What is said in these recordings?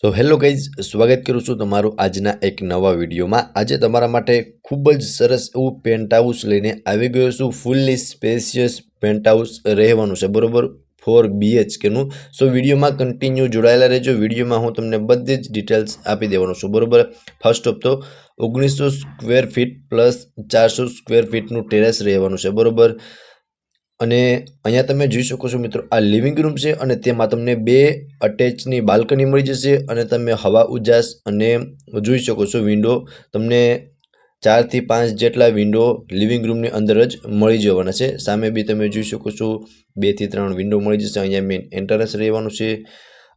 તો hello guys, સ્વાગત કરું છું તમારું આજના એક નવા વિડીયોમાં। આજે તમારા માટે ખૂબ જ સરસ એવું પેન્ટ હાઉસ લઈને આવી ગયો છું। ફૂલ્લી સ્પેશિયસ પેન્ટ હાઉસ રહેવાનું છે, બરોબર, 4 BHK નું। સો વિડીયોમાં કન્ટિન્યુ જોડાયેલા રહેજો। વિડીયોમાં હું તમને બધી જ ડિટેલ્સ આપી દેવાનો છું, બરોબર। ફર્સ્ટ ઓફ તો 1900 સ્ક્વેર ફીટ પ્લસ 400 સ્ક્વેર ફીટનું ટેરેસ રહેવાનું છે, બરોબર। અને અહીંયા તમે જોઈ શકો છો મિત્રો, આ લિવિંગ રૂમ છે અને તેમાં તમને 2 અટેચની બાલ્કની મળી જશે અને તમે હવા ઉજાસ અને જોઈ શકો છો વિન્ડો તમને 4 થી 5 જેટલા વિન્ડો લિવિંગ રૂમની અંદર જ મળી જવાના છે। સામે બી તમે જોઈ શકો છો 2 થી 3 વિન્ડો મળી જશે। અહીંયા મેઇન એન્ટ્રન્સ રહેવાનું છે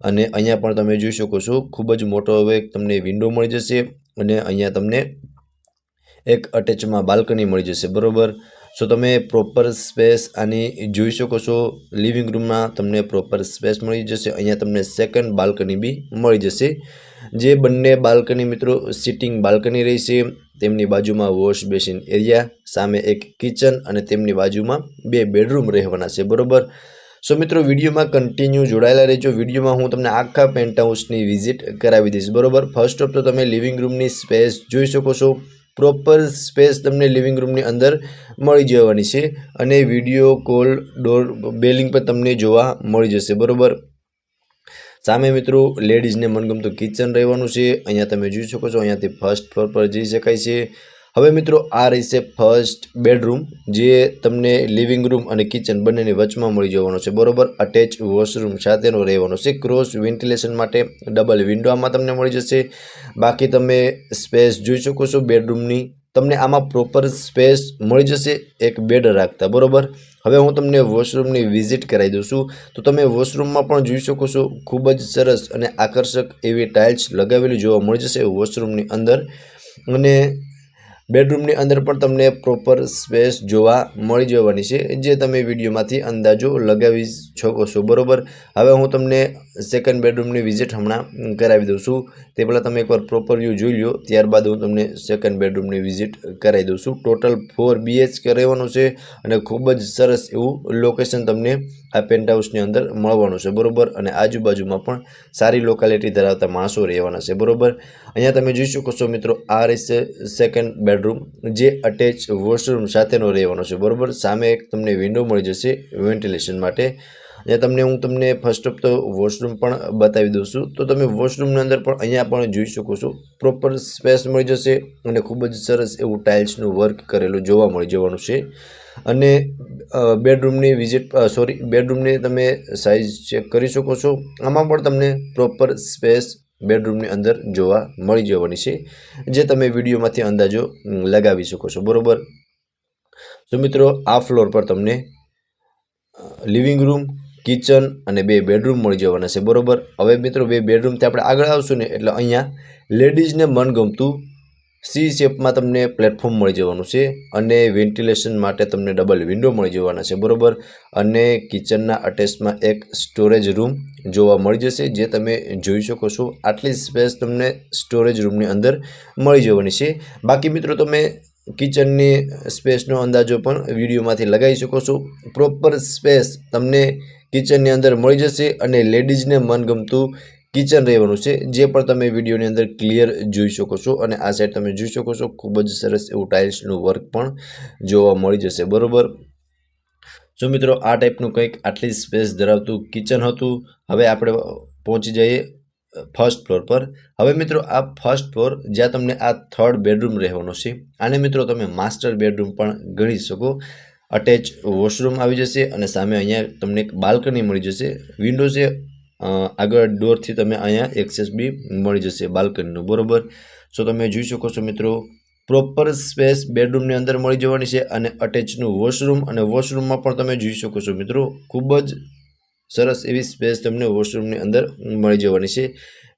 અને અહીંયા પણ તમે જોઈ શકો છો ખૂબ જ મોટો હવે તમને વિન્ડો મળી જશે અને અહીંયા તમને એક અટેચમાં બાલ્કની મળી જશે, બરોબર। સો તમે પ્રોપર સ્પેસ આની જોઈ શકો છો। લિવિંગ રૂમમાં તમને પ્રોપર સ્પેસ મળી જશે। અહીંયા તમને સેકન્ડ બાલ્કની બી મળી જશે। જે બંને બાલ્કની મિત્રો સિટિંગ બાલ્કની રહેશે। તેમની બાજુમાં વોશ બેસિન એરિયા, સામે એક કિચન અને તેમની બાજુમાં 2 બેડરૂમ રહેવાના છે, બરોબર। સો મિત્રો વિડીયોમાં કન્ટિન્યુ જોડાયેલા રહેજો। વિડીયોમાં હું તમને આખા પેન્ટ હાઉસની વિઝિટ કરાવી દઈશ, બરોબર। ફર્સ્ટ ઓફ તો તમે લિવિંગ રૂમની સ્પેસ જોઈ શકો છો। પ્રોપર સ્પેસ તમને લિવિંગ રૂમની અંદર મળી જવાની છે અને વિડીયો કોલ ડોર બેલિંગ પર તમને જોવા મળી જશે, બરોબર। સામે મિત્રો લેડીઝને મનગમતું કિચન રહેવાનું છે। અહીંયા તમે જોઈ શકો છો, અહીંયાથી ફર્સ્ટ ફ્લોર પર જઈ શકાય છે। હવે મિત્રો આ રહેશે ફર્સ્ટ બેડરૂમ, જે તમને લિવિંગ રૂમ અને કિચન બંનેની વચમાં મળી જવાનો છે, બરોબર। અટેચ વોશરૂમ સાથેનો રહેવાનો છે। ક્રોસ વેન્ટિલેશન માટે ડબલ વિન્ડો આમાં તમને મળી જશે। બાકી તમે સ્પેસ જોઈ શકો છો બેડરૂમની, તમને આમાં પ્રોપર સ્પેસ મળી જશે એક બેડ રાખતા, બરોબર। હવે હું તમને વોશરૂમની વિઝિટ કરાવી દઉં છું। તો તમે વોશરૂમમાં પણ જોઈ શકો છો ખૂબ જ સરસ અને આકર્ષક એવી ટાઇલ્સ લગાવેલી જોવા મળી જશે વોશરૂમની અંદર અને બેડરૂમની અંદર પણ તમને પ્રોપર સ્પેસ જોવા મળી જવાની છે, જે તમે વિડીયોમાંથી અંદાજો લગાવી શકો છો, બરોબર। હવે હું તમને સેકન્ડ બેડરૂમની વિઝિટ હમણાં કરાવી દઉં છું। તે પહેલાં તમે એકવાર પ્રોપર વ્યૂ જોઈ લો, ત્યારબાદ હું તમને સેકન્ડ બેડરૂમની વિઝિટ કરાવી દઉં છું। ટોટલ 4 BHK રહેવાનું છે અને ખૂબ જ સરસ એવું લોકેશન તમને આ પેન્ટ હાઉસની અંદર મળવાનું છે, બરોબર। અને આજુબાજુમાં પણ સારી લોકાલિટી ધરાવતા માણસો રહેવાના છે, બરોબર। અહીંયા તમે જોઈ શકો છો મિત્રો, આ રહેશે સેકન્ડ બેડરૂમ, જે અટેચ વોશરૂમ સાથેનો રહેવાનો છે, બરોબર। સામે એક તમને વિન્ડો મળી જશે વેન્ટિલેશન માટે। અહીંયા હું તમને ફર્સ્ટ ઓફ તો વોશરૂમ પણ બતાવી દઉં છું। તો તમે વોશરૂમની અંદર પણ અહીંયા પણ જોઈ શકો છો પ્રોપર સ્પેસ મળી જશે અને ખૂબ જ સરસ એવું ટાઇલ્સનું વર્ક કરેલું જોવા મળી જવાનું છે। અને બેડરૂમની બેડરૂમની તમે સાઇઝ ચેક કરી શકો છો। આમાં પણ તમને પ્રોપર સ્પેસ બેડરૂમની અંદર જોવા મળી જવાની છે, જે તમે વિડીયોમાંથી અંદાજો લગાવી શકો છો, બરોબર। તો મિત્રો આ ફ્લોર પર તમને લિવિંગ રૂમ, કિચન અને 2 બેડરૂમ મળી જવાના છે, બરોબર। હવે મિત્રો 2 બેડરૂમથી આપણે આગળ આવશું ને એટલે અહીંયા લેડીઝને મનગમતું સી શેપમાં તમને પ્લેટફોર્મ મળી જવાનું છે અને વેન્ટિલેશન માટે તમને ડબલ વિન્ડો મળી જવાના છે, બરોબર। અને કિચનના અટેચમાં એક સ્ટોરેજ રૂમ જોવા મળી જશે, જે તમે જોઈ શકો છો। આટલી સ્પેસ તમને સ્ટોરેજ રૂમની અંદર મળી જવાની છે। બાકી મિત્રો તમે કિચનની સ્પેસનો અંદાજો પણ વિડીયોમાંથી લગાવી શકો છો। પ્રોપર સ્પેસ તમને કિચનની અંદર મળી જશે અને લેડીઝને મનગમતું કિચન રહેવાનું છે, જે પણ તમે વિડીયોની અંદર ક્લિયર જોઈ શકો છો। અને આ સાઈડ તમે જોઈ શકો છો ખૂબ જ સરસ એવું ટાઇલ્સનું વર્ક પણ જોવા મળી જશે, બરોબર। જો મિત્રો આ ટાઈપનું કંઈક આટલી સ્પેસ ધરાવતું કિચન હતું। હવે આપણે પહોંચી જઈએ ફર્સ્ટ ફ્લોર પર। હવે મિત્રો આ ફર્સ્ટ ફ્લોર, જ્યાં તમને આ થર્ડ બેડરૂમ રહેવાનો છે, આને મિત્રો તમે માસ્ટર બેડરૂમ પણ ગણી શકો। અટેચ વોશરૂમ આવી જશે અને સામે અહીંયા તમને એક બાલ્કની મળી જશે, વિન્ડો છે, આગળ ડોરથી તમે અહીંયા એક્સેસ બી મળી જશે બાલ્કનીનું, બરોબર। સો તમે જોઈ શકો છો મિત્રો પ્રોપર સ્પેસ બેડરૂમની અંદર મળી જવાની છે અને અટેચનું વોશરૂમ, અને વોશરૂમમાં પણ તમે જોઈ શકો છો મિત્રો ખૂબ જ સરસ એવી સ્પેસ તમને વોશરૂમની અંદર મળી જવાની છે।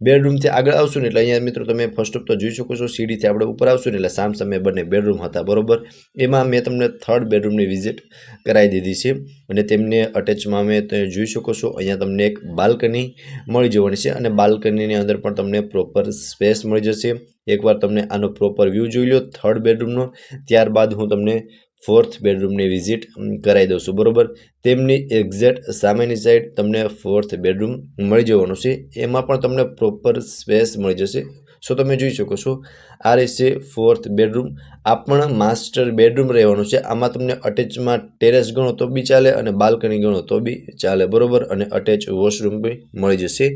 બેડરૂમથી આગળ આવશું ને એટલે અહીંયા મિત્રો તમે ફર્સ્ટ ઓફ તો જોઈ શકો છો સીડીથી આપણે ઉપર આવશું ને એટલે સામે બંને બેડરૂમ હતા, બરોબર। એમાં મેં તમને થર્ડ બેડરૂમની વિઝિટ કરાવી દીધી છે અને તેમને અટેચમાં મેં જોઈ શકો છો અહીંયા તમને એક બાલ્કની મળી જવાની છે અને બાલ્કનીની અંદર પણ તમને પ્રોપર સ્પેસ મળી જશે। એકવાર તમને આનો પ્રોપર વ્યૂ જોઈ લો થર્ડ બેડરૂમનો, ત્યારબાદ હું તમને 4th બેડરૂમની વિઝિટ કરાવી દઉં છું, બરાબર. તેમની એક્ઝેક્ટ સામેની સાઈડ તમને 4th બેડરૂમ મળી જવાનું છે. એમાં પણ તમને પ્રોપર સ્પેસ મળી જશે. સો તમે જોઈ શકો છો આ રહેશે 4th બેડરૂમ. આ પણ માસ્ટર બેડરૂમ રહેવાનું છે. આમાં તમને અટેચમાં ટેરેસ ગણો તો બી ચાલે અને બાલ્કની ગણો તો બી ચાલે, બરાબર. અને અટેચ વોશરૂમ બી મળી જશે.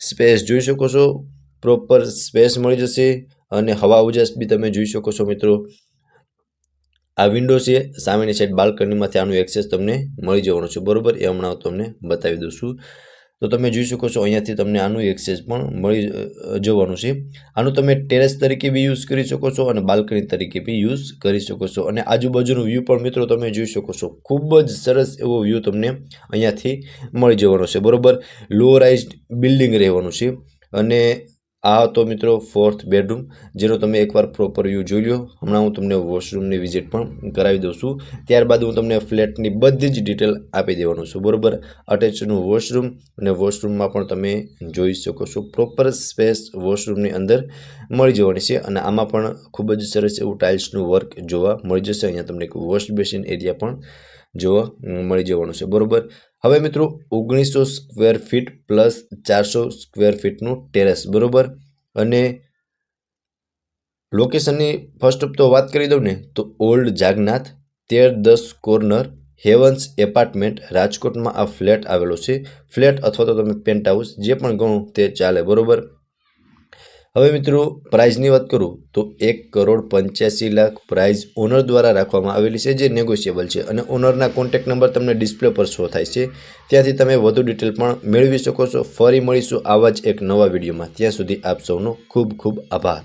સ્પેસ જોઈ શકો છો, પ્રોપર સ્પેસ મળી જશે. અને હવા ઉજાસ બી તમે જોઈ શકો છો મિત્રો. આ વિન્ડો છે, સામેની સાઈડ બાલ્કનીમાંથી આનું એક્સેસ તમને મળી જવાનું છે, બરાબર. એ હમણાં તમને બતાવી દઉં છું. તો તમે જોઈ શકો છો અહીંયાથી તમને આનું એક્સેસ પણ મળી જવાનું છે. આનું તમે ટેરેસ તરીકે બી યુઝ કરી શકો છો અને બાલ્કની તરીકે બી યુઝ કરી શકો છો. અને આજુબાજુનું વ્યૂ પણ મિત્રો તમે જોઈ શકો છો. ખૂબ જ સરસ એવો વ્યૂ તમને અહીંયાથી મળી જવાનો છે, બરાબર. લો રાઇઝ બિલ્ડિંગ રહેવાનું છે. અને આ તો મિત્રો 4th બેડરૂમ, જેનો તમે એકવાર પ્રોપર વ્યૂ જોઈ લો. હમણાં હું તમને વોશરૂમની વિઝિટ પણ કરાવી દઉં છું. ત્યારબાદ હું તમને ફ્લેટની બધી જ ડિટેલ આપી દેવાનું છું, બરાબર. અટેચનું વોશરૂમ, અને વોશરૂમમાં પણ તમે જોઈ શકો છો પ્રોપર સ્પેસ વોશરૂમની અંદર મળી જવાની છે. અને આમાં પણ ખૂબ જ સરસ એવું ટાઇલ્સનું વર્ક જોવા મળી જશે. અહીંયા તમને એક વોશ બેસિન એરિયા પણ જોવા મળી જવાનું છે, બરાબર. હવે મિત્રો 1900 સ્ક્વેર ફીટ પ્લસ 400 સ્ક્વેર ફીટનું ટેરેસ, બરાબર. અને લોકેશનની ફર્સ્ટ ઓફ તો વાત કરી દઉં ને તો ઓલ્ડ જાગનાથ 1310 કોર્નર હેવન્સ એપાર્ટમેન્ટ રાજકોટમાં આ ફ્લેટ આવેલો છે. ફ્લેટ અથવા તો તમે પેન્ટ હાઉસ જે પણ ગણો તે ચાલે, બરાબર. હવે મિત્રો પ્રાઇઝની વાત કરું તો 1,85,00,000 પ્રાઇઝ ઓનર દ્વારા રાખવામાં આવેલી છે, જે નેગોશિયેબલ છે. અને ઓનરના કોન્ટેક્ટ નંબર તમને ડિસ્પ્લે પર શો થાય છે, ત્યાંથી તમે વધુ ડિટેલ પણ મેળવી શકો છો. ફરી મળીશું આવા જ એક નવા વિડીયોમાં. ત્યાં સુધી આપ સૌનો ખૂબ ખૂબ આભાર.